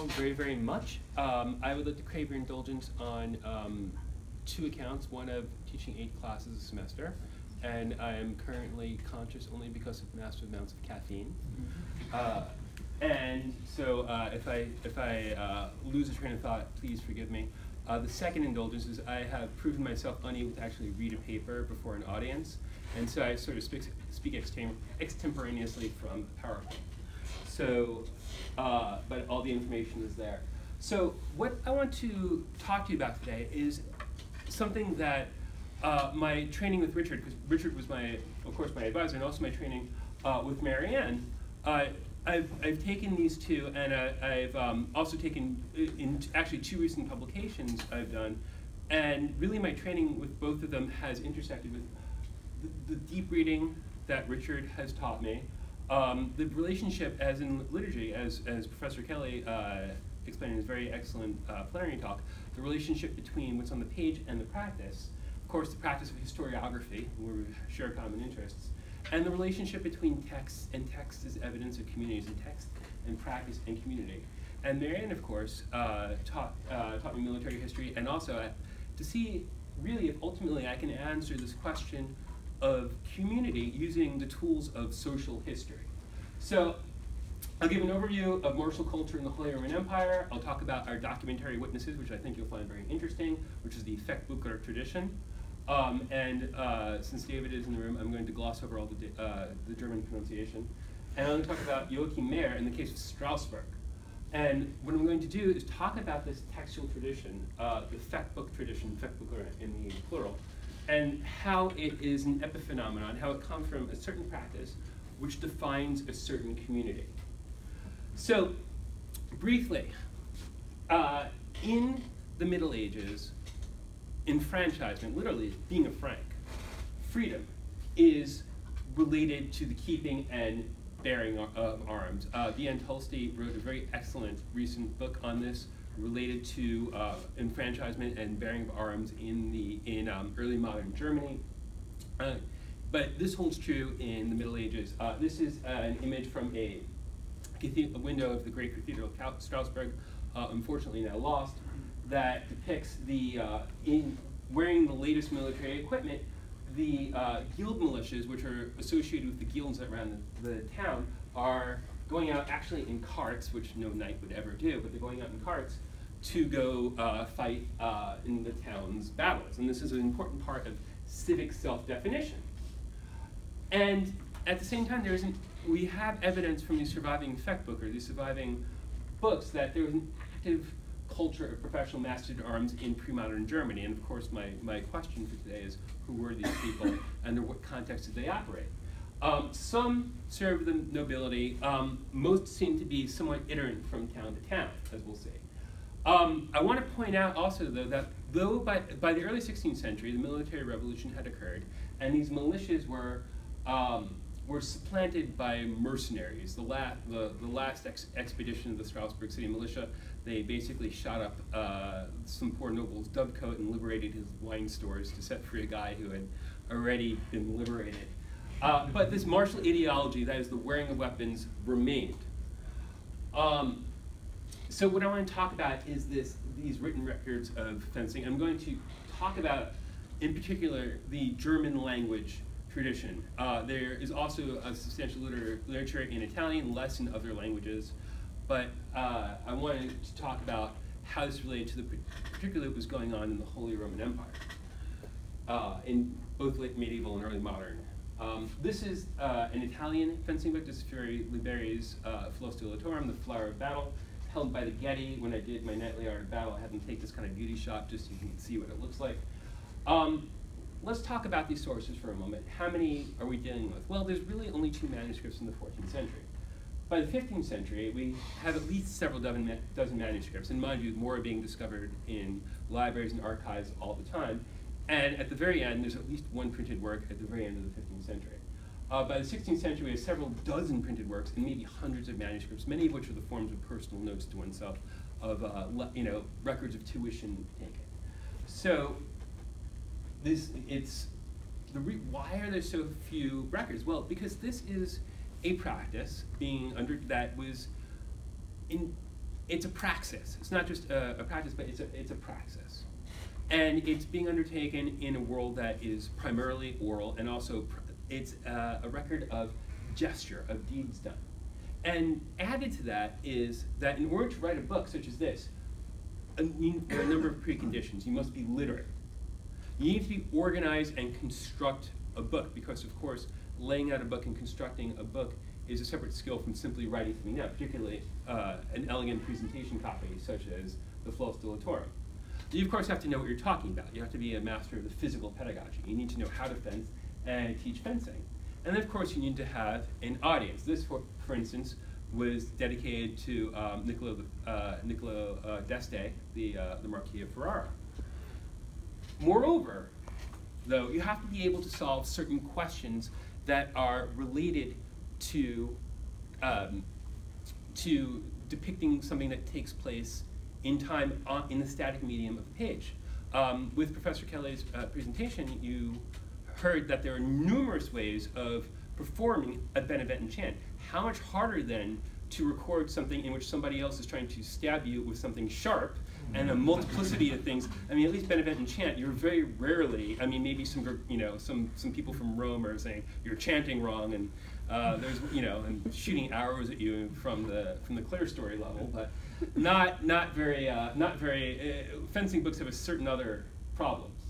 all very, very much. I would like to crave your indulgence on two accounts, one of teaching 8 classes a semester, and I am currently conscious only because of massive amounts of caffeine. And so if I lose a train of thought, please forgive me. The second indulgence is I have proven myself unable to actually read a paper before an audience, and so I sort of speak extemporaneously from PowerPoint. So, but all the information is there. So what I want to talk to you about today is something that my training with Richard, because Richard was of course, my advisor, and also my training with Marianne. I've taken these two, and I've also taken in actually 2 recent publications I've done, and really my training with both of them has intersected with the deep reading that Richard has taught me, the relationship as in liturgy, as Professor Kelly explained in his very excellent plenary talk, the relationship between what's on the page and the practice, of course the practice of historiography, where we share common interests, and the relationship between text and text as evidence of communities, and text and practice and community. And Marianne, of course, taught me military history, and also to see really if ultimately I can answer this question of community using the tools of social history. So I'll give an overview of martial culture in the Holy Roman Empire. I'll talk about our documentary witnesses, which I think you'll find very interesting, which is the Fechtbuch tradition. Since David is in the room, I'm going to gloss over all the German pronunciation. And I'm going to talk about Joachim Meyer in the case of Strasbourg. And what I'm going to do is talk about this textual tradition, the Fechtbuch tradition, Fechtbuch in the plural, and how it is an epiphenomenon, how it comes from a certain practice which defines a certain community. So, briefly, in the Middle Ages, enfranchisement, literally being a Frank, freedom is related to the keeping and bearing of arms. V.N. Tolstoy wrote a very excellent recent book on this, related to enfranchisement and bearing of arms in early modern Germany. But this holds true in the Middle Ages. This is an image from a window of the great Cathedral of Strasbourg, unfortunately now lost, that depicts in wearing the latest military equipment, the guild militias, which are associated with the guilds that ran the town, are going out actually in carts, which no knight would ever do, but they're going out in carts to go fight in the town's battles. And this is an important part of civic self-definition. And at the same time, we have evidence from these surviving Fechtbuch, or these surviving books, that there was an active culture of professional mastered arms in pre-modern Germany. And of course, my question for today is, who were these people, and in what context did they operate? Some served the nobility. Most seem to be somewhat iterant from town to town, as we'll see. I want to point out also, though, that though by the early 16th century, the military revolution had occurred, and these militias were supplanted by mercenaries. The last expedition of the Strasbourg city militia, they basically shot up some poor noble's dovecote and liberated his wine stores to set free a guy who had already been liberated. But this martial ideology, that is the wearing of weapons, remained. So what I want to talk about is these written records of fencing. I'm going to talk about, in particular, the German language tradition. There is also a substantial literature in Italian, less in other languages, but I wanted to talk about how this related to particularly what was going on in the Holy Roman Empire, in both late medieval and early modern. This is an Italian fencing book. This is Fiore Liberi's Flostilatorum, the Flower of Battle, held by the Getty. When I did my nightly art of battle, I had them take this kind of beauty shot just so you can see what it looks like. Let's talk about these sources for a moment. How many are we dealing with? Well, there's really only 2 manuscripts in the 14th century. By the 15th century, we have at least several dozen manuscripts, and mind you, more are being discovered in libraries and archives all the time. And at the very end, there's at least 1 printed work at the very end of the 15th century. By the 16th century, we have several dozen printed works and maybe hundreds of manuscripts, many of which are the forms of personal notes to oneself, of records of tuition taken. So why are there so few records? Well, because this is a practice being that was it's a praxis. It's not just a practice, but it's a praxis. And it's being undertaken in a world that is primarily oral, and also it's a record of gesture, of deeds done. And added to that is that in order to write a book such as this, there are a number of preconditions. You must be literate. You need to be organized and construct a book, because of course, laying out a book and constructing a book is a separate skill from simply writing something down, particularly an elegant presentation copy, such as the Flus Dilatorum. You of course have to know what you're talking about. You have to be a master of the physical pedagogy. You need to know how to fence and teach fencing. And then of course you need to have an audience. This, for instance, was dedicated to Niccolo d'Este, the Marquis of Ferrara. Moreover, though, you have to be able to solve certain questions that are related to depicting something that takes place in time in the static medium of the page. With Professor Kelly's presentation, you heard that there are numerous ways of performing a Benevent chant. How much harder then to record something in which somebody else is trying to stab you with something sharp, and a multiplicity of things. I mean, at least Benevent chant, you're very rarely, I mean, maybe some people from Rome are saying you're chanting wrong, and there's, and shooting arrows at you from the clerestory level, but not very, fencing books have a certain other problems.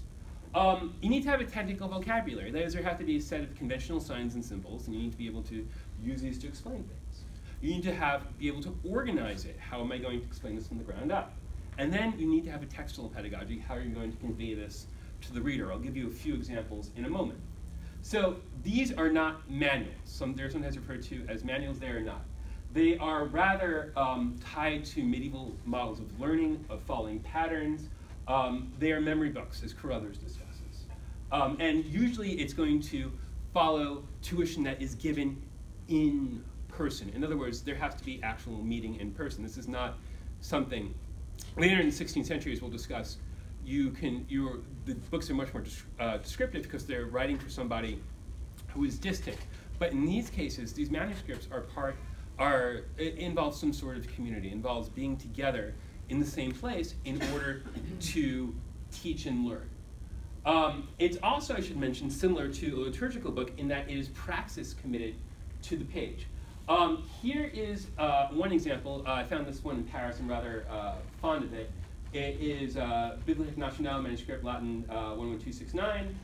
You need to have a technical vocabulary. That is, there have to be a set of conventional signs and symbols, and you need to be able to use these to explain things. You need to be able to organize it. How am I going to explain this from the ground up? And then you need to have a textual pedagogy. How are you going to convey this to the reader? I'll give you a few examples in a moment. So these are not manuals. They're sometimes referred to as manuals. They are not. They are rather tied to medieval models of learning, of following patterns. They are memory books, as Carruthers discusses. And usually it's going to follow tuition that is given in person. In other words, there has to be actual meeting in person. This is not something, later in the 16th century, as we'll discuss, the books are much more descriptive because they're writing for somebody who is distant. But in these cases, these manuscripts it involves some sort of community, involves being together in the same place in order to teach and learn. It's also, I should mention, similar to a liturgical book in that it is praxis committed to the page. Here is one example. I found this one in Paris. I'm rather fond of it. It is Bibliothèque Nationale manuscript, Latin 11269.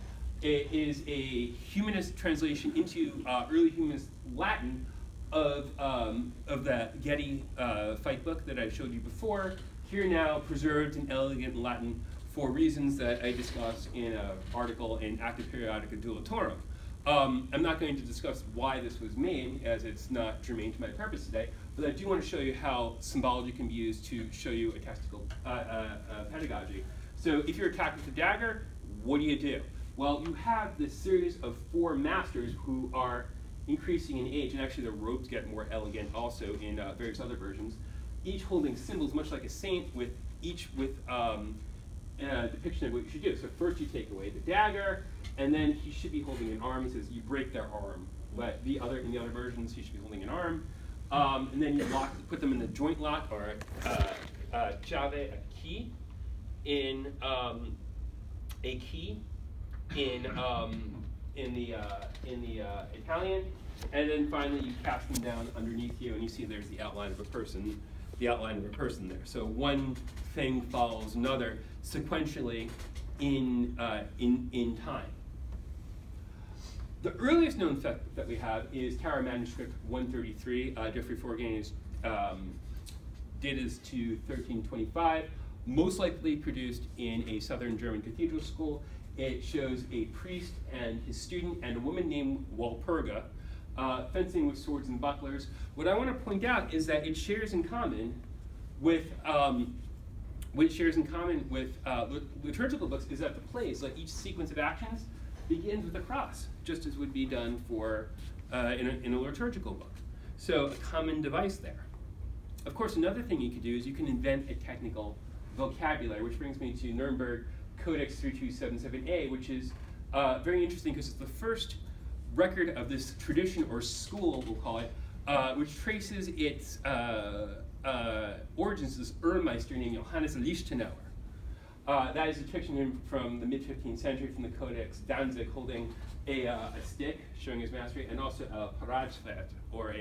It is a humanist translation into early humanist Latin of the Getty Fechtbuch that I showed you before. Here now preserved in elegant Latin for reasons that I discuss in an article in Acta Periodica Dilatorum. I'm not going to discuss why this was made, as it's not germane to my purpose today, but I do want to show you how symbology can be used to show you a textual pedagogy. So if you're attacked with a dagger, what do? Well, you have this series of 4 masters who are increasing in age, and actually the robes get more elegant also in various other versions, each holding symbols much like a saint, with each with a depiction of what you should do. So first you take away the dagger, and then he should be holding an arm. He says you break their arm. But in the other versions, he should be holding an arm. And then you put them in the joint lock, or chiave, a key in the Italian, and then finally you cast them down underneath you, and you see there's the outline of a person, there. So one thing follows another sequentially in time. The earliest known Fechtbuch that we have is Tower Manuscript 133. Geoffrey Forgain's date is to 1325, most likely produced in a southern German cathedral school. It shows a priest and his student and a woman named Walpurga fencing with swords and bucklers. What I want to point out is that it shares in common with liturgical books is that the plays, like each sequence of actions, begins with a cross, just as would be done for in a liturgical book. So a common device there. Of course, another thing you could do is you can invent a technical vocabulary, which brings me to Nuremberg Codex 3277A, which is very interesting because it's the first record of this tradition or school, we'll call it, which traces its origins of this Ehrmeister named Johannes Lichtenauer. That is a depiction from the mid-15th century from the Codex Danzig, holding a stick showing his mastery, and also a Paradschwert, or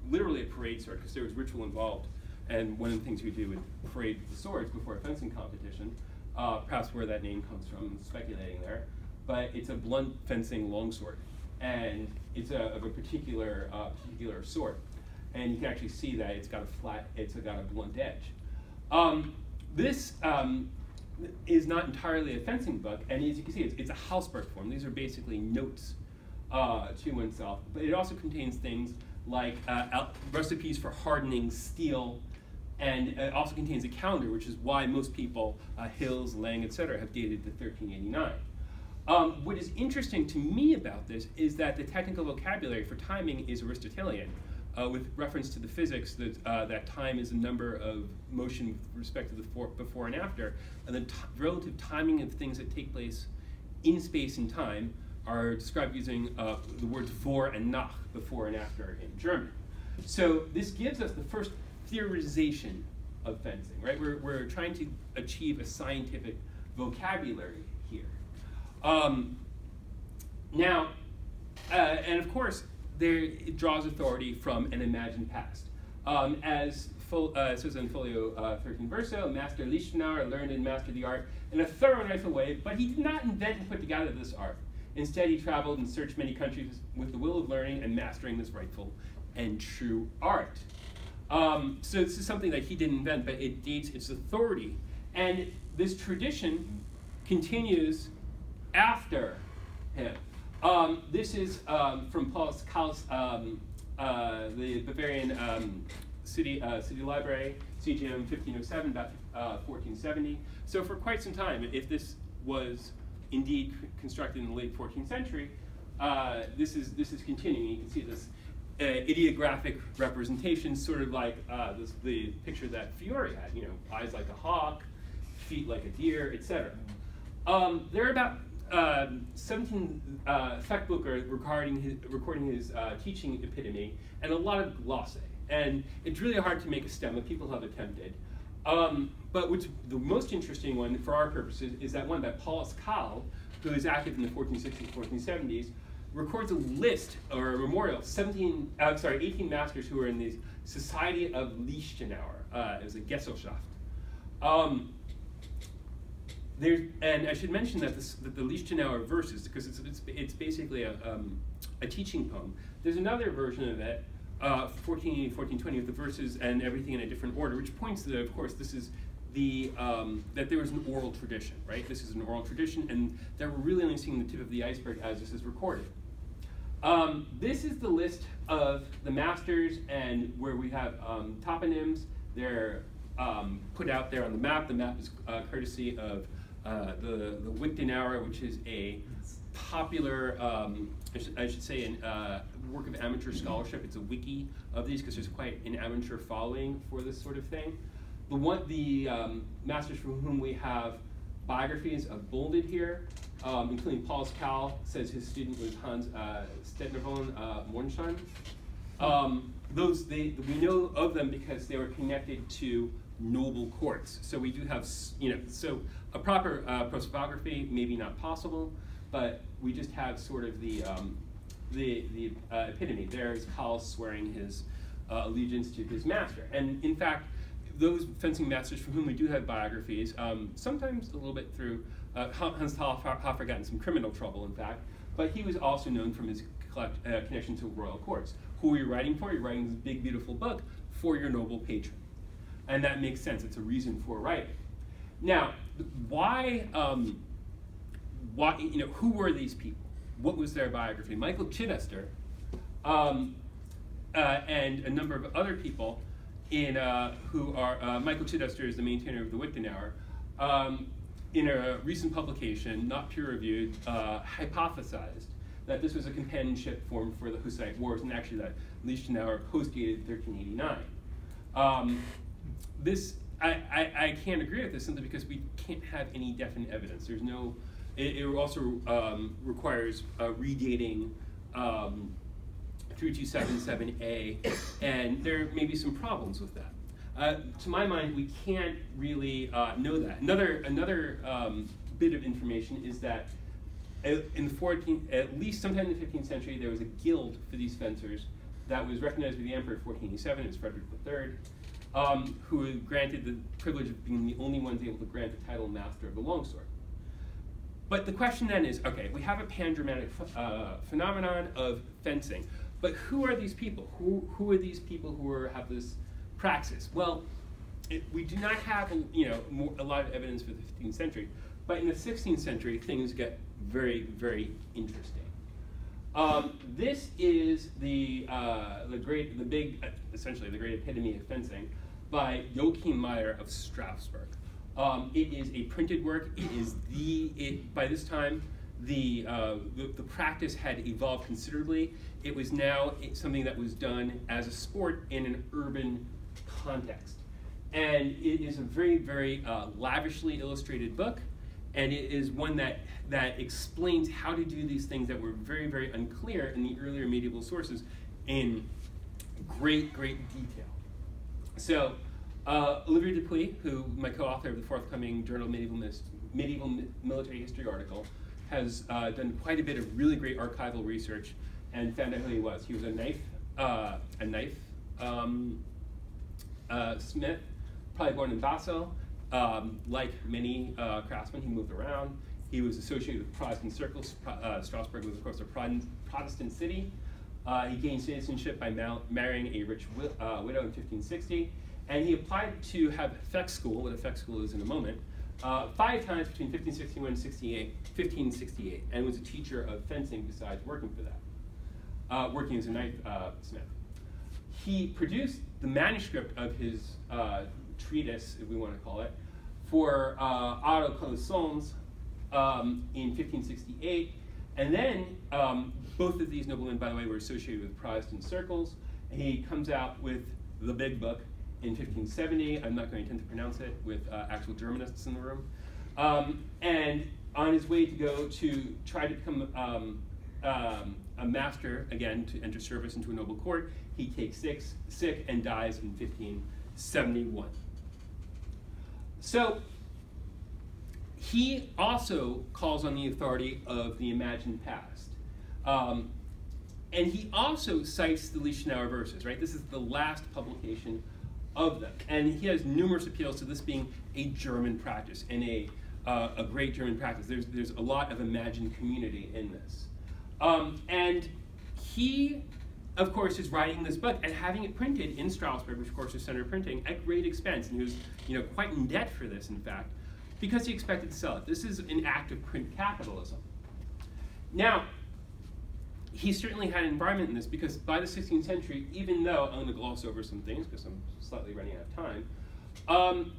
literally a parade sword, because there was ritual involved. And one of the things we do would parade the swords before a fencing competition, perhaps where that name comes from, speculating there. But it's a blunt fencing longsword, and it's of a particular sword. And you can actually see that it's got a blunt edge. This is not entirely a fencing book, and as you can see, it's a Hausberg form. These are basically notes to oneself, but it also contains things like recipes for hardening steel, and it also contains a calendar, which is why most people, Hills, Lang, etc., have dated to 1389. What is interesting to me about this is that the technical vocabulary for timing is Aristotelian, with reference to the physics that time is a number of motion with respect to the before and after, and the relative timing of things that take place in space and time are described using the words vor and nach, before and after, in German. So this gives us the first theorization of fencing, right? We're trying to achieve a scientific vocabulary here. Now, and of course, it draws authority from an imagined past. As it says in Folio 13 Verso, Master Lichtenauer learned and mastered the art in a thorough and rightful way, but he did not invent and put together this art. Instead, he traveled and searched many countries with the will of learning and mastering this rightful and true art. So this is something that he didn't invent, but it dates its authority. And this tradition continues after him. This is from Paulus Kahl's, the Bavarian city library, CGM 1507, about 1470. So for quite some time, if this was indeed constructed in the late 14th century, this is continuing. You can see this ideographic representation, sort of like the picture that Fiore had. You know, eyes like a hawk, feet like a deer, etc. There are about 17 Fechtbuch recording his teaching epitome, and a lot of glosse. And it's really hard to make a stem, but people have attempted. But the most interesting one for our purposes is that one by Paulus Kahl, who is active in the 1460s, 1470s, records a list or a memorial, 18 masters who were in the Society of Lichtenauer. It was a Gesellschaft. And I should mention that the Lichtenauer verses, because it's basically a teaching poem. There's another version of it, 1480, 1420, with the verses and everything in a different order, which points to, of course, this is that there was an oral tradition, right? This is an oral tradition, and that we're really only seeing the tip of the iceberg as this is recorded. This is the list of the masters, and where we have toponyms. They're put out there on the map. The map is courtesy of the Wichtenauer, which is a popular, I should say, work of amateur scholarship. It's a wiki of these because there's quite an amateur following for this sort of thing. The masters from whom we have biographies are bolded here, including Paulus Kahl says his student was Hans Stettner von Mornstein. We know of them because they were connected to noble courts. So we do have, so a proper prosopography maybe not possible, but we just have sort of the epitome. There's Kahl swearing his allegiance to his master. And in fact, those fencing masters for whom we do have biographies, sometimes a little bit through, Hans Hofer got in some criminal trouble, in fact, but he was also known from his connection to royal courts. Who are you writing for? You're writing this big, beautiful book for your noble patron. And that makes sense. It's a reason for writing. Now, who were these people? What was their biography? Michael Chidester and a number of other people who are, Michael Chidester is the maintainer of the Wichtenauer, in a recent publication, not peer-reviewed, hypothesized that this was a companionship form for the Hussite Wars, and actually that Lichtenauer post-dated 1389. I can't agree with this simply because we can't have any definite evidence. There's no, it also requires redating 3277A, and there may be some problems with that. To my mind, we can't really know that. Another bit of information is that in the at least sometime in the 15th century, there was a guild for these fencers that was recognized by the emperor in 1487. It was Frederick III, who granted the privilege of being the only ones able to grant the title Master of the Longsword. But the question then is, okay, we have a pan-Germanic phenomenon of fencing, but who are these people? Who are these people who have this praxis? Well, we do not have a lot of evidence for the 15th century, but in the 16th century, things get very, very interesting. This is essentially the great epitome of fencing by Joachim Meyer of Strasbourg. It is a printed work. It is by this time, the practice had evolved considerably. It was now something that was done as a sport in an urban context. And it is a very, very lavishly illustrated book. And it is one that explains how to do these things that were very, very unclear in the earlier medieval sources in great, great detail. So Olivier Dupuy, my co-author of the forthcoming Journal of Medieval Military History article, has done quite a bit of really great archival research and found out who he was. He was a knife smith, probably born in Basel. Like many craftsmen, he moved around. He was associated with Protestant circles. Strasbourg was, of course, a Protestant city. He gained citizenship by marrying a rich widow in 1560. And he applied to have Fecht school, what a Fecht school is in a moment, 5 times between 1561 and 1568, and was a teacher of fencing besides working for that, working as a knife smith. He produced the manuscript of his treatise, if we want to call it, for Otto Connaissance in 1568, and then both of these noblemen, by the way, were associated with Protestant circles, and he comes out with the big book in 1570. I'm not going to attempt to pronounce it with actual Germanists in the room. And on his way to go to try to become a master, again, to enter service into a noble court, he takes sick and dies in 1571. So he also calls on the authority of the imagined past. And he also cites the Lichtenauer verses, right? This is the last publication of them. And he has numerous appeals to this being a German practice and a great German practice. There's a lot of imagined community in this. And he, of course, is writing this book and having it printed in Strasbourg, which of course is center printing, at great expense. And he was quite in debt for this, in fact, because he expected to sell it. This is an act of print capitalism. Now, he certainly had an environment in this because by the 16th century, even though, I'm going to gloss over some things because I'm slightly running out of time,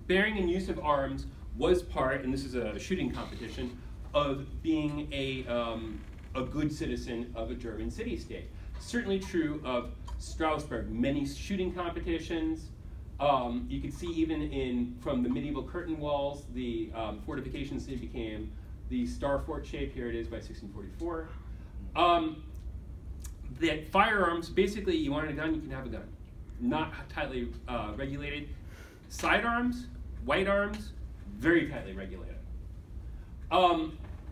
bearing and use of arms was part, and this is a shooting competition, of being a good citizen of a German city-state. Certainly true of Strasbourg. Many shooting competitions. You could see even from the medieval curtain walls, the fortification city became the star fort shape. Here it is by 1644. That firearms, basically, you wanted a gun, you can have a gun. Not tightly regulated. Sidearms, white arms, very tightly regulated.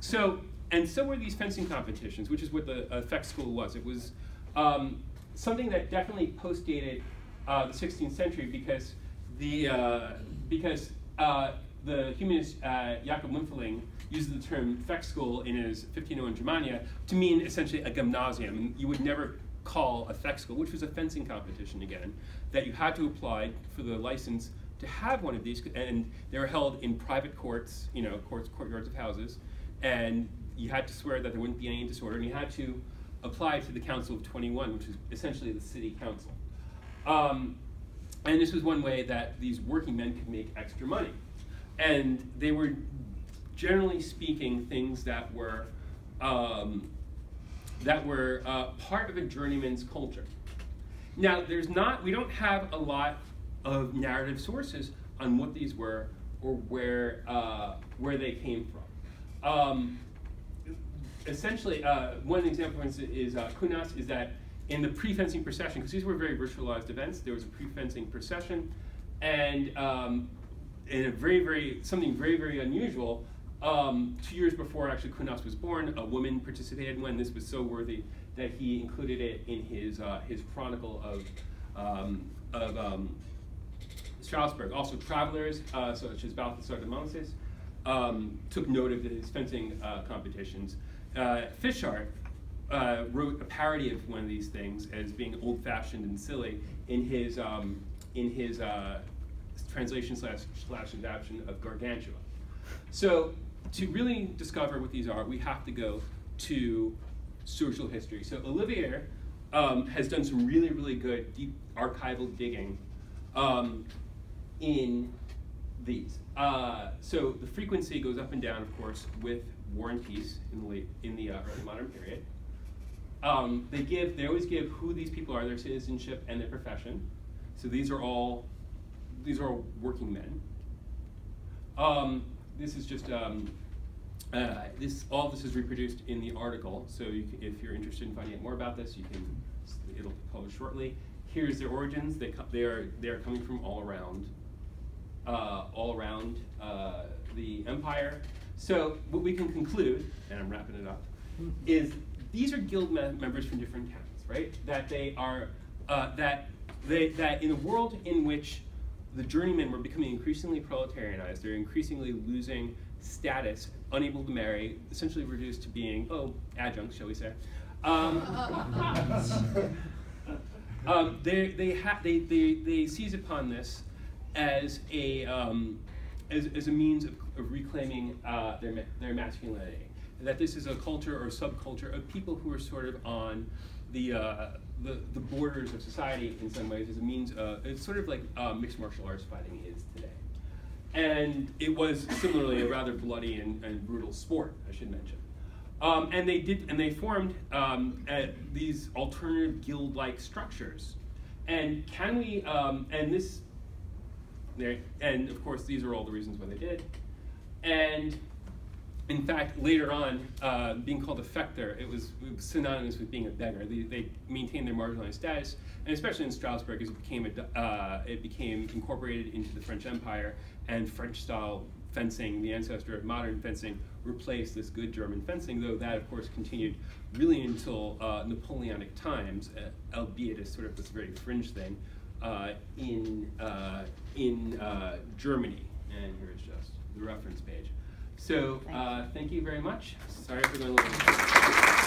So were these fencing competitions, which is what the Fecht school was. It was something that definitely postdated the 16th century because the humanist Jakob Mümpfeling uses the term Fecht school in his 1501 Germania to mean essentially a gymnasium. And you would never call a Fecht school, which was a fencing competition again, that you had to apply for the license to have one of these, and they were held in private courts, courtyards of houses, and you had to swear that there wouldn't be any disorder, and you had to apply to the Council of 21, which is essentially the city council. And this was one way that these working men could make extra money. And they were, generally speaking, things that were part of a journeyman's culture. Now, we don't have a lot of narrative sources on what these were or where they came from. Essentially, one example, for instance, is Kunas, is that in the pre-fencing procession, because these were very ritualized events, there was a pre-fencing procession, and in a something very, very unusual, 2 years before actually Kunas was born, a woman participated in one. This was so worthy that he included it in his chronicle of Strasbourg. Also, travelers such as Balthasar de Manses took note of his fencing competitions. Fischart wrote a parody of one of these things as being old-fashioned and silly in his translation slash adaptation of Gargantua. So to really discover what these are, we have to go to social history. So Olivier has done some really, really good deep archival digging in these. So the frequency goes up and down, of course, with War and Peace in the early modern period. They always give who these people are, their citizenship and their profession. So these are all working men. This is just all this is reproduced in the article. So if you're interested in finding out more about this, it'll be published shortly. Here's their origins. They are coming from all around the empire. So what we can conclude, and I'm wrapping it up, is these are guild members from different towns, right? That they are that in a world in which the journeymen were becoming increasingly proletarianized, they're increasingly losing status, unable to marry, essentially reduced to being adjuncts, shall we say? They seize upon this as a means of reclaiming their masculinity. That this is a culture or subculture of people who are sort of on the borders of society in some ways, as a means of, it's sort of like mixed martial arts fighting is today. And it was similarly a rather bloody and brutal sport, I should mention. And they formed these alternative guild-like structures. And can we, and of course these are all the reasons why they did. And in fact, later on, being called a fechter, it was synonymous with being a beggar. They maintained their marginalized status, and especially in Strasbourg, as it became incorporated into the French Empire, and French-style fencing, the ancestor of modern fencing, replaced this good German fencing, though that, of course, continued really until Napoleonic times, albeit as sort of this very fringe thing, in Germany. And here's just the reference page. So thank you very much. Sorry for going a little bit.